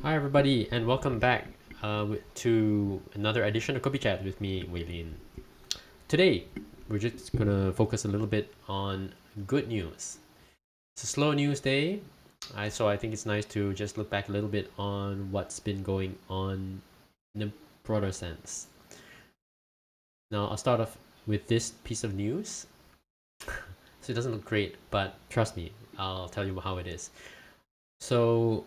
Hi, everybody, and welcome back to another edition of Copy Chat with me, Waylene. Today, we're just gonna focus a little bit on good news. It's a slow news day, so I think it's nice to just look back a little bit on what's been going on in a broader sense. Now, I'll start off with this piece of news. So it doesn't look great, but trust me, I'll tell you how it is. So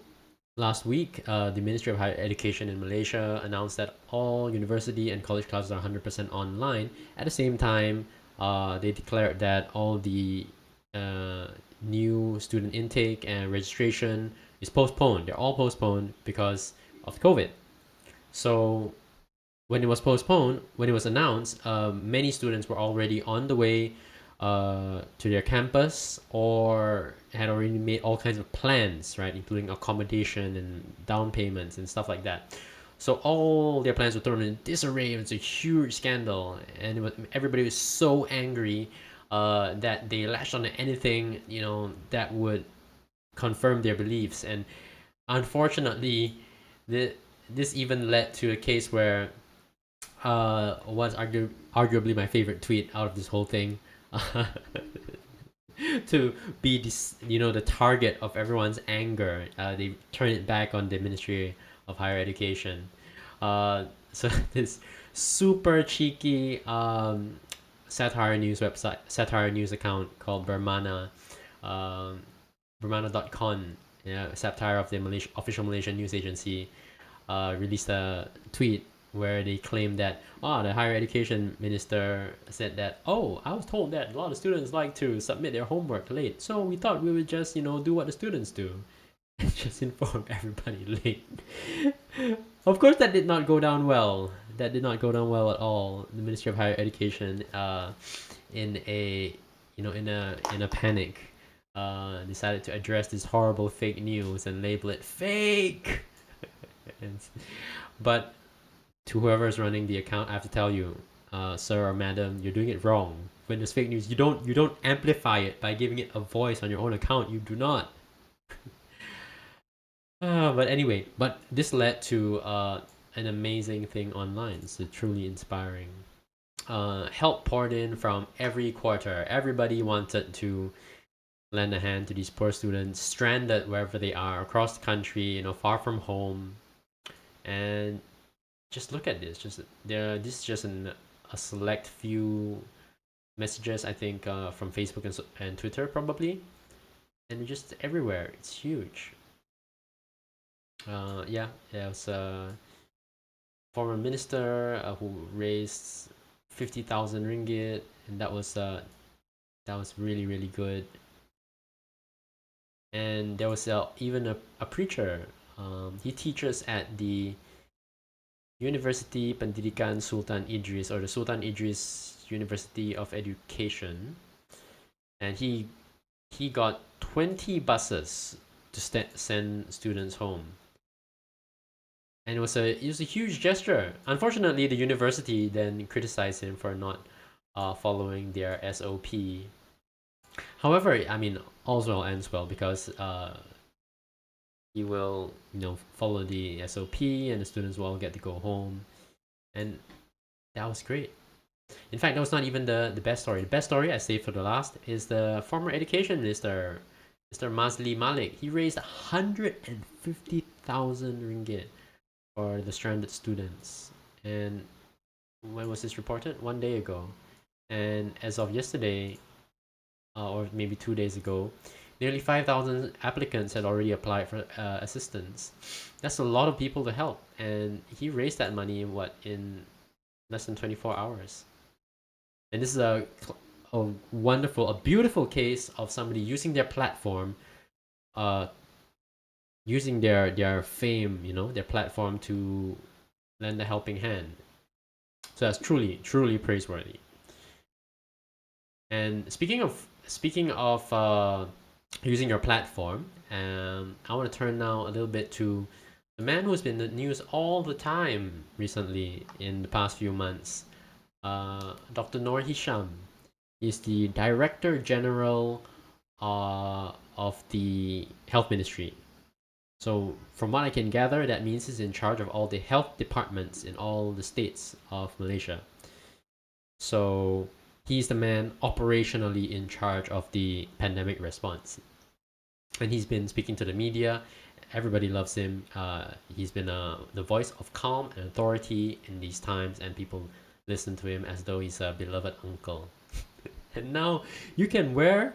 last week, the Ministry of Higher Education in Malaysia announced that all university and college classes are 100% online. At the same time, they declared that all the new student intake and registration is postponed. They're all postponed because of COVID. So when it was postponed, when it was announced, many students were already on the way to their campus or had already made all kinds of plans, right, including accommodation and down payments and stuff like that. So all their plans were thrown in disarray. It was a huge scandal, and everybody was so angry that they latched on to anything that would confirm their beliefs. And unfortunately, the, this even led to a case where was arguably my favorite tweet out of this whole thing. To be the target of everyone's anger. They turn it back on the Ministry of Higher Education. So this super cheeky satire news website, satire news account called Bermana, um, Bermana.con, satire of the official Malaysian news agency, released a tweet where they claim that the higher education minister said that, I was told that a lot of students like to submit their homework late, so we thought we would just do what the students do and just inform everybody late. Of course, that did not go down well. That did not go down well at all. The Ministry of Higher Education, in a in a panic, decided to address this horrible fake news and label it fake. And, but to whoever's running the account, I have to tell you, sir or madam, you're doing it wrong. When there's fake news, you don't amplify it by giving it a voice on your own account. You do not. But anyway, this led to an amazing thing online. It's truly inspiring. Help poured in from every quarter. Everybody wanted to lend a hand to these poor students stranded wherever they are across the country, far from home. And just look at this. This is just a select few messages, I think, from Facebook and Twitter probably, and just everywhere. It's huge. Yeah, there was a former minister who raised 50,000 ringgit, and that was really really good. And there was even a preacher. He teaches at the University Pendidikan Sultan Idris, or the Sultan Idris University of Education, and he got 20 buses to send students home, and it was a huge gesture. Unfortunately, the university then criticized him for not following their SOP. However, I mean, all's well ends well, because he will follow the SOP, and the students will all get to go home, and that was great. In fact, that was not even the best story. The best story I saved for the last is the former education minister, Mr. Mazli Malik. He raised 150,000 ringgit for the stranded students. And when was this reported? 1 day ago. And as of yesterday, or maybe 2 days ago, nearly 5,000 applicants had already applied for assistance. That's a lot of people to help. And he raised that money in less than 24 hours. And this is a wonderful, a beautiful case of somebody using their platform, using their fame, their platform to lend a helping hand. So that's truly truly praiseworthy. And speaking of using your platform, I want to turn now a little bit to the man who's been in the news all the time recently in the past few months, Dr. Noor Hisham. Is the Director General of the Health Ministry. So from what I can gather, that means he's in charge of all the health departments in all the states of Malaysia. So he's the man operationally in charge of the pandemic response. And he's been speaking to the media. Everybody loves him. He's been the voice of calm and authority in these times, and people listen to him as though he's a beloved uncle. And now you can wear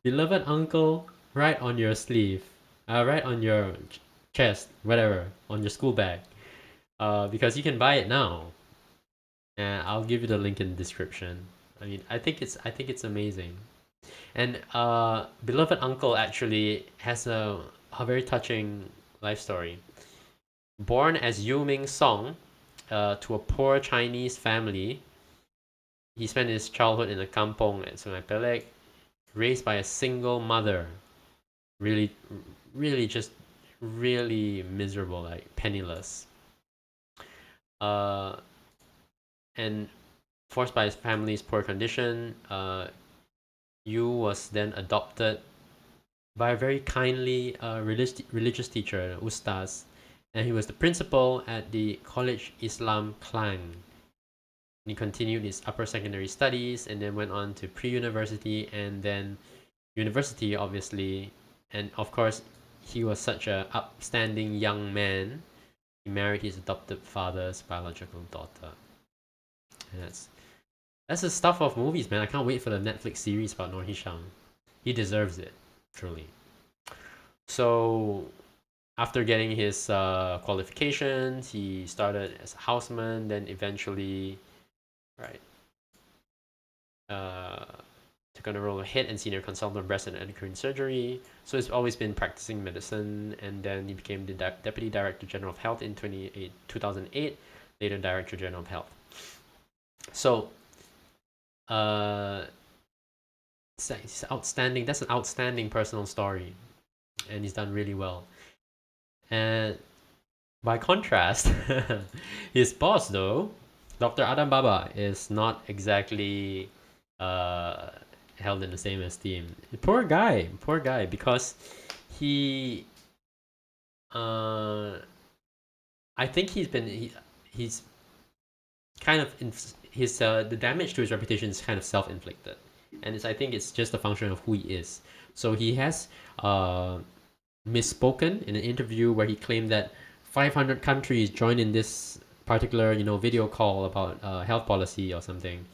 beloved uncle right on your sleeve, right on your chest, whatever, on your school bag, because you can buy it now. And I'll give you the link in the description. I mean, I think it's amazing. And beloved uncle actually has a very touching life story. Born as Yu Ming Song to a poor Chinese family, he spent his childhood in a kampong at Sungai Pelek, raised by a single mother. Really, really just really miserable, like penniless. Uh, and forced by his family's poor condition, Yu was then adopted by a very kindly religious teacher, Ustaz, and he was the principal at the College Islam Klang. He continued his upper secondary studies and then went on to pre-university and then university, obviously. And of course, he was such an upstanding young man. He married his adopted father's biological daughter. And that's the stuff of movies, man. I can't wait for the Netflix series about Noor Hisham. He deserves it, truly. So after getting his qualifications, he started as a houseman, then eventually, right, took on the role of head and senior consultant of breast and endocrine surgery. So he's always been practicing medicine, and then he became the Deputy Director General of Health in 2008, later Director General of Health. So, it's outstanding. That's an outstanding personal story, and he's done really well. And by contrast, his boss, though, Dr. Adam Baba, is not exactly held in the same esteem. Poor guy, because he, I think he's kind of his the damage to his reputation is kind of self-inflicted, and I think it's just a function of who he is. So he has misspoken in an interview where he claimed that 500 countries joined in this particular video call about health policy or something,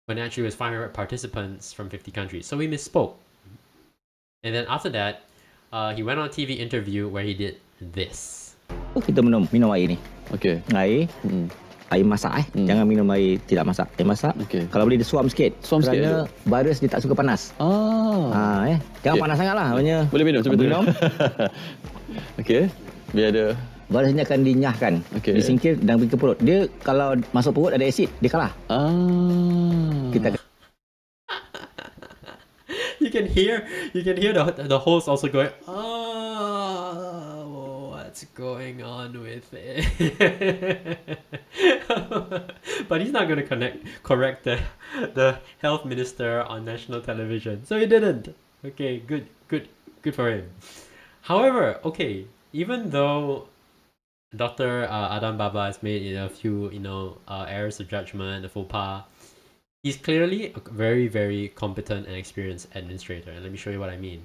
when actually it was 500 participants from 50 countries. So he misspoke. And then after that, he went on a TV interview where he did this. Kita minum air ni. Okey. Air. Air masak Jangan minum air tidak masak. Air masak. Okey. Kalau boleh disuam sikit. Suam sikit kerana virus dia tak suka panas. Jangan panas sangatlah. Maknanya boleh minum cuba minum. Okey. Biar ada virus ni akan dinyahkan. Disingkir dan pergi ke perut. Dia kalau masuk perut ada asid, dia kalah. Kita you can hear the host also going, what's going on with it? But he's not going to correct the health minister on national television, so he didn't. Okay, good for him. However, okay, even though Dr. Adam Baba has made a few errors of judgment, a faux pas, he's clearly a very, very competent and experienced administrator. And let me show you what I mean.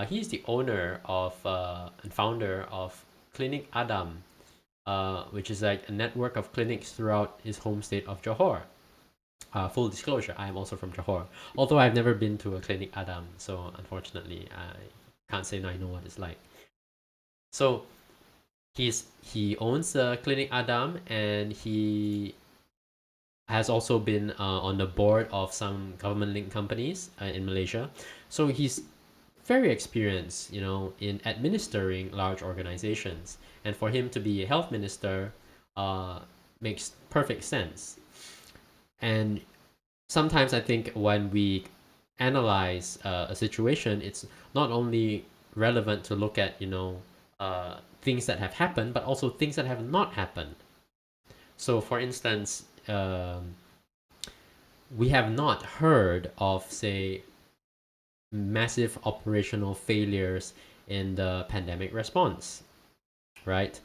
He's the owner of and founder of Clinic Adam, which is like a network of clinics throughout his home state of Johor. Full disclosure, I am also from Johor, although I've never been to a Clinic Adam, so unfortunately I can't say I know what it's like. So he owns Clinic Adam, and he has also been on the board of some government-linked companies in Malaysia. So he's very experienced, in administering large organizations. And for him to be a health minister makes perfect sense. And sometimes I think when we analyze a situation, it's not only relevant to look at, things that have happened, but also things that have not happened. So, for instance, we have not heard of, say, massive operational failures in the pandemic response, right?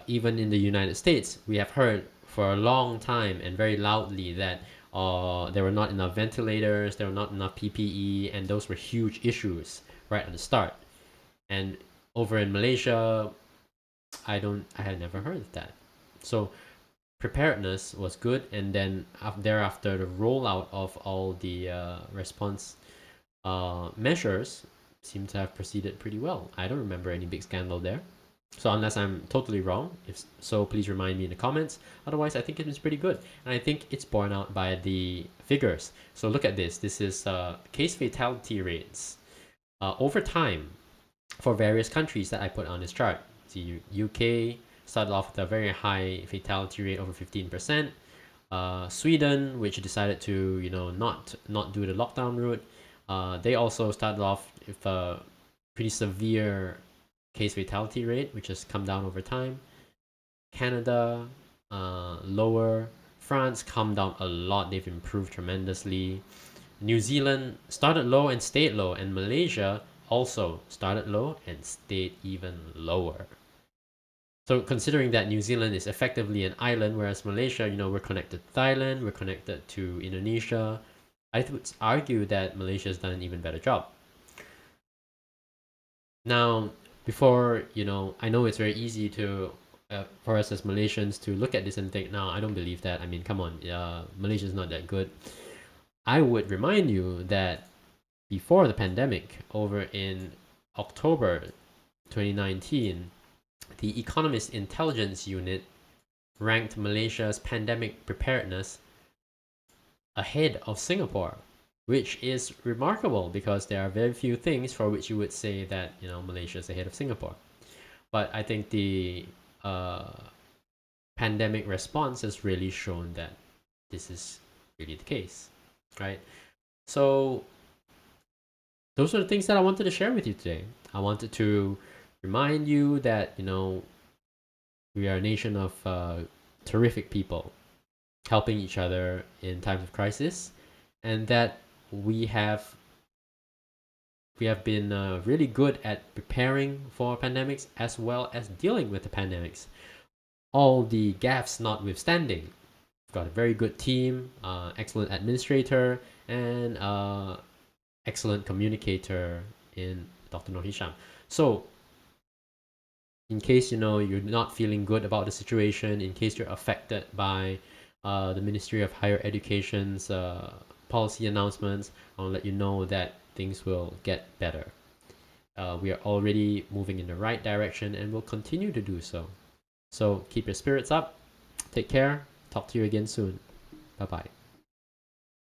Even in the United States, we have heard for a long time and very loudly that there were not enough ventilators, there were not enough PPE, and those were huge issues right at the start. And over in Malaysia, I had never heard of that. So preparedness was good, and then thereafter the rollout of all the response measures seem to have proceeded pretty well. I don't remember any big scandal there. So unless I'm totally wrong, if so, please remind me in the comments. Otherwise, I think it was pretty good, and I think it's borne out by the figures. So look at this. This is case fatality rates over time for various countries that I put on this chart. See, UK started off with a very high fatality rate over 15%. Sweden, which decided to not do the lockdown route, they also started off with a pretty severe case fatality rate, which has come down over time. Canada, lower. France come down a lot. They've improved tremendously. New Zealand started low and stayed low, and Malaysia also started low and stayed even lower. So considering that New Zealand is effectively an island, whereas Malaysia, we're connected to Thailand, we're connected to Indonesia, I would argue that Malaysia has done an even better job. Now, before, I know it's very easy to for us as Malaysians to look at this and think, no, I don't believe that. I mean, come on, Malaysia is not that good. I would remind you that before the pandemic, over in October 2019, the Economist Intelligence Unit ranked Malaysia's pandemic preparedness ahead of Singapore, which is remarkable because there are very few things for which you would say that Malaysia is ahead of Singapore. But I think the pandemic response has really shown that this is really the case, right? So those are the things that I wanted to share with you today. I wanted to remind you that we are a nation of terrific people helping each other in times of crisis, and that we have been really good at preparing for pandemics as well as dealing with the pandemics. All the gaffes notwithstanding, we've got a very good team, excellent administrator, and excellent communicator in Dr. Noor Hisham. So in case you're not feeling good about the situation, in case you're affected by the Ministry of Higher Education's policy announcements, I'll let you know that things will get better. We are already moving in the right direction and will continue to do so. So keep your spirits up. Take care. Talk to you again soon. Bye-bye.